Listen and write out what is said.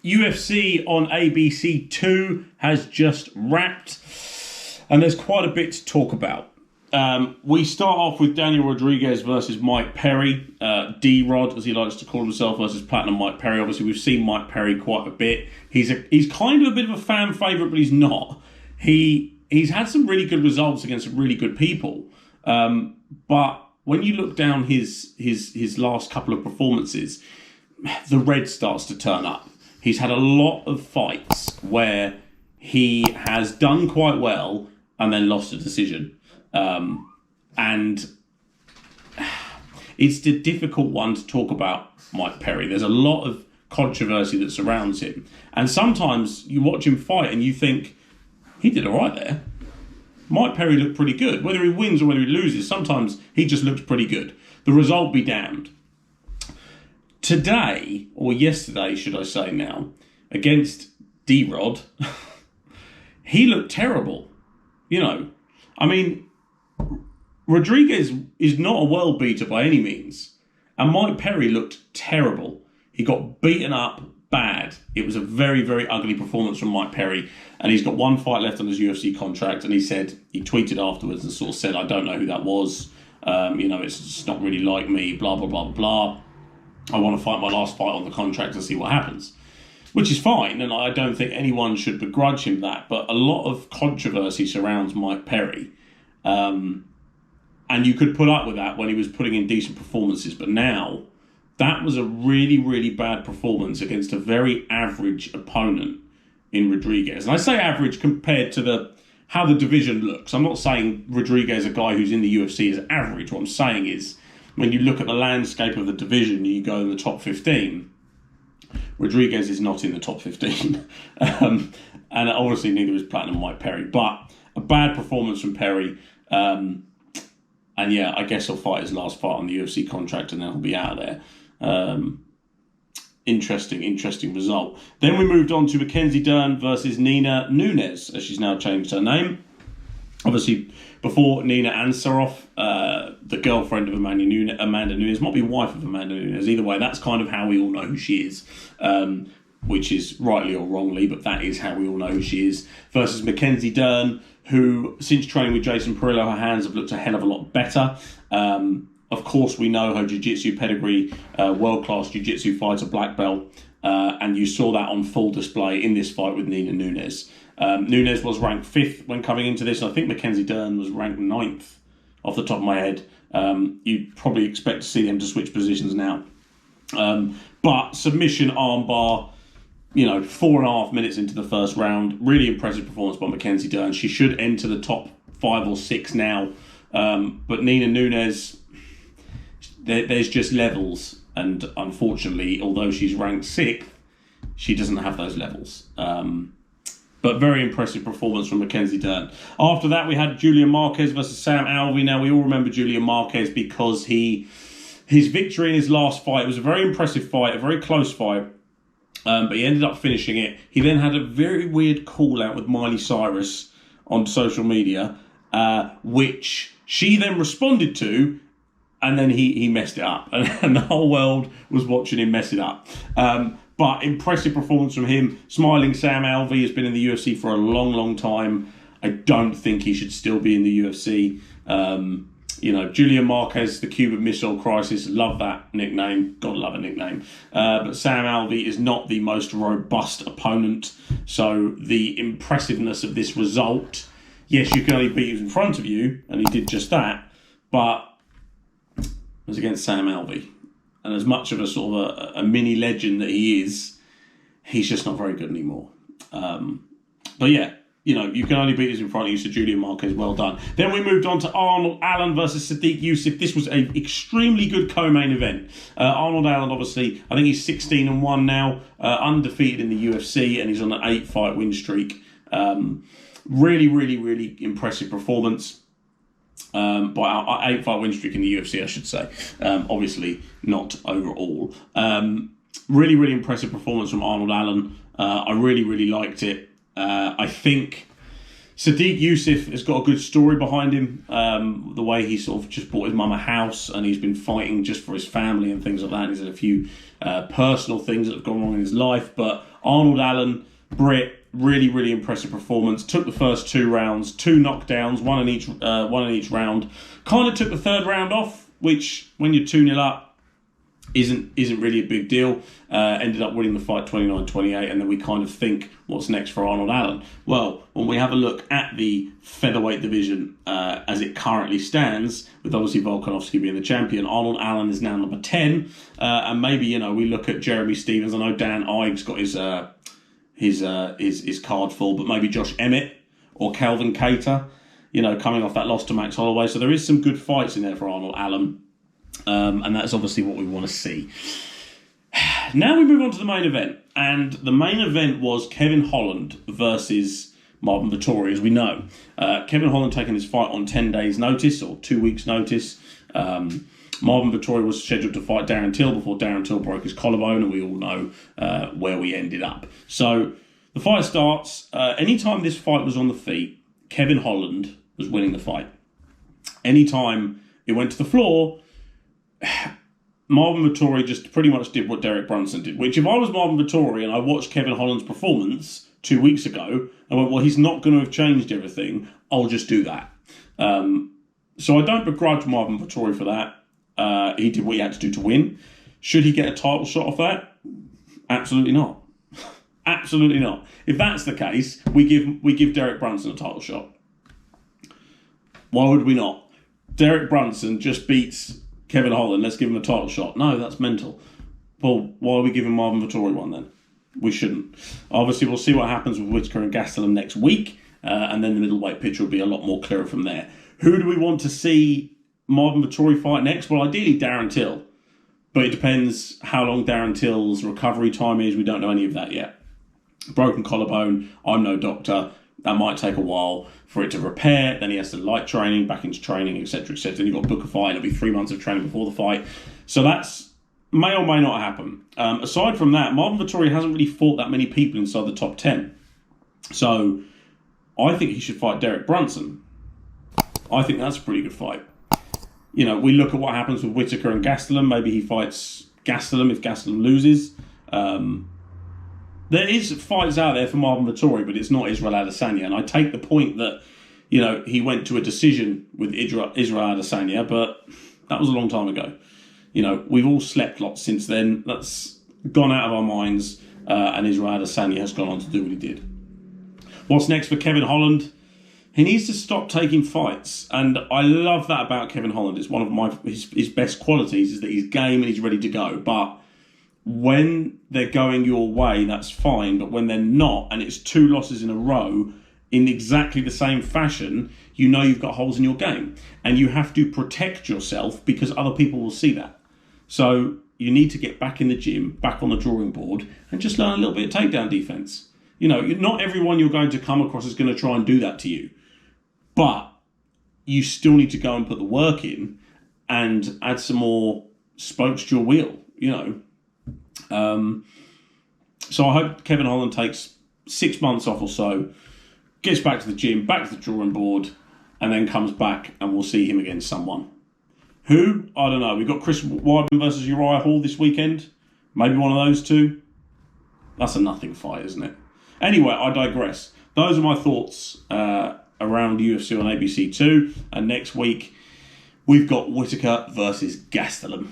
UFC on ABC2 has just wrapped, and there's quite a bit to talk about. We start off with Daniel Rodriguez versus Mike Perry, D-Rod, as he likes to call himself, versus Platinum Mike Perry. Obviously, we've seen Mike Perry quite a bit. He's kind of a bit of a fan favourite, but he's not. He's had some really good results against some really good people. But when you look down his last couple of performances, the red starts to turn up. He's had a lot of fights where he has done quite well and then lost a decision. And it's the difficult one to talk about Mike Perry. There's a lot of controversy that surrounds him. And sometimes you watch him fight and you think, he did all right there. Mike Perry looked pretty good. Whether he wins or whether he loses, sometimes he just looks pretty good. The result be damned. Today, or yesterday, should I say now, against D-Rod, he looked terrible. You know, I mean, Rodriguez is not a world beater by any means. And Mike Perry looked terrible. He got beaten up bad. It was a very, very ugly performance from Mike Perry. And he's got one fight left on his UFC contract. And he tweeted afterwards and sort of said, I don't know who that was. It's just not really like me, blah, blah, blah, blah. I want to fight my last fight on the contract and see what happens. Which is fine, and I don't think anyone should begrudge him that. But a lot of controversy surrounds Mike Perry. And you could put up with that when he was putting in decent performances. But now, that was a really, really bad performance against a very average opponent in Rodriguez. And I say average compared to how the division looks. I'm not saying Rodriguez, a guy who's in the UFC, is average. What I'm saying is, when you look at the landscape of the division, you go in the top 15. Rodriguez is not in the top 15. And obviously neither is Platinum Mike Perry. But a bad performance from Perry. And yeah, I guess he'll fight his last fight on the UFC contract and then he'll be out of there. Interesting result. Then we moved on to Mackenzie Dern versus Nina Nunes, as she's now changed her name. Obviously, before Nina Ansaroff, the girlfriend of Amanda Nunes, might be wife of Amanda Nunes. Either way, that's kind of how we all know who she is, which is rightly or wrongly, but that is how we all know who she is. Versus Mackenzie Dern, who, since training with Jason Parillo, her hands have looked a hell of a lot better. Of course, we know her jiu-jitsu pedigree, world-class jiu-jitsu fighter, black belt, and you saw that on full display in this fight with Nina Nunes. Nunes was ranked 5th when coming into this, and I think Mackenzie Dern was ranked 9th off the top of my head. You'd probably expect to see them to switch positions now. But submission armbar, 4.5 minutes into the first round. Really impressive performance by Mackenzie Dern. She should enter the top 5 or 6 now. But Nina Nunes, there's just levels. And unfortunately, although she's ranked 6th, she doesn't have those levels. But very impressive performance from Mackenzie Dern. After that, we had Julian Marquez versus Sam Alvey. Now, we all remember Julian Marquez because his victory in his last fight was a very impressive fight, a very close fight. But he ended up finishing it. He then had a very weird call out with Miley Cyrus on social media, which she then responded to, and then he messed it up. And the whole world was watching him mess it up. But impressive performance from him. Smiling Sam Alvey has been in the UFC for a long, long time. I don't think he should still be in the UFC. Julian Marquez, the Cuban Missile Crisis, love that nickname. Gotta love a nickname. But Sam Alvey is not the most robust opponent. So the impressiveness of this result, yes, you can only beat who's in front of you, and he did just that, but it was against Sam Alvey. And as much of a sort of a mini legend that he is, he's just not very good anymore. But yeah, you can only beat who's in front of you, so Julian Marquez, well done. Then we moved on to Arnold Allen versus Sadiq Youssef. This was an extremely good co-main event. Arnold Allen, obviously, I think he's 16-1 now, undefeated in the UFC, and he's on an 8-fight win streak. Really, really, really impressive performance. By our 8-fight win streak in the UFC, I should say. Obviously, not overall. Really, really impressive performance from Arnold Allen. I really, really liked it. I think Sadiq Youssef has got a good story behind him. The way he sort of just bought his mum a house and he's been fighting just for his family and things like that. He's had a few personal things that have gone wrong in his life. But Arnold Allen, Brit, really, really impressive performance. Took the first 2 rounds, 2 knockdowns, one in each round. Kind of took the third round off, which when you're 2-0 up, isn't really a big deal. Ended up winning the fight 29-28, and then we kind of think, what's next for Arnold Allen? Well, when we have a look at the featherweight division as it currently stands, with obviously Volkanovski being the champion, Arnold Allen is now number 10, and maybe we look at Jeremy Stephens. I know Dan Ives got his card full, but maybe Josh Emmett or Calvin Kattar, coming off that loss to Max Holloway. So there is some good fights in there for Arnold Allen. And that's obviously what we want to see. Now we move on to the main event. And the main event was Kevin Holland versus Marvin Vettori, as we know. Kevin Holland taking his fight on 10 days' notice, or 2 weeks' notice. Marvin Vettori was scheduled to fight Darren Till before Darren Till broke his collarbone, and we all know where we ended up. So the fight starts. Anytime this fight was on the feet, Kevin Holland was winning the fight. Anytime it went to the floor, Marvin Vettori just pretty much did what Derek Brunson did, which if I was Marvin Vettori and I watched Kevin Holland's performance 2 weeks ago, I went, well, he's not going to have changed everything, I'll just do that. So I don't begrudge Marvin Vettori for that. He did what he had to do to win. Should he get a title shot off that? Absolutely not. Absolutely not. If that's the case, we give Derek Brunson a title shot. Why would we not? Derek Brunson just beats Kevin Holland, let's give him a title shot. No, that's mental. Well, why are we giving Marvin Vettori one then? We shouldn't. Obviously, we'll see what happens with Whittaker and Gastelum next week, and then the middleweight picture will be a lot more clearer from there. Who do we want to see Marvin Vettori fight next? Well, ideally Darren Till, but it depends how long Darren Till's recovery time is. We don't know any of that yet. Broken collarbone, I'm no doctor. That might take a while for it to repair. Then he has to light training, back into training, etc., etc. Then you've got to book a fight. It'll be 3 months of training before the fight. So that's may or may not happen. Aside from that, Marvin Vettori hasn't really fought that many people inside the top 10. So I think he should fight Derek Brunson. I think that's a pretty good fight. We look at what happens with Whittaker and Gastelum. Maybe he fights Gastelum if Gastelum loses. There is fights out there for Marvin Vettori, but it's not Israel Adesanya. And I take the point that, he went to a decision with Israel Adesanya, but that was a long time ago. We've all slept lots since then. That's gone out of our minds, and Israel Adesanya has gone on to do what he did. What's next for Kevin Holland? He needs to stop taking fights, and I love that about Kevin Holland. It's one of his best qualities is that he's game and he's ready to go, but when they're going your way, that's fine. But when they're not, and it's 2 losses in a row in exactly the same fashion, you've got holes in your game. And you have to protect yourself because other people will see that. So you need to get back in the gym, back on the drawing board, and just learn a little bit of takedown defense. Not everyone you're going to come across is going to try and do that to you. But you still need to go and put the work in and add some more spokes to your wheel, So I hope Kevin Holland takes 6 months off or so, gets back to the gym, back to the drawing board, and then comes back and we'll see him against someone. Who? I don't know. We've got Chris Weidman versus Uriah Hall this weekend. Maybe one of those two. That's a nothing fight, isn't it? Anyway, I digress. Those are my thoughts around UFC on ABC 2. And next week, we've got Whittaker versus Gastelum.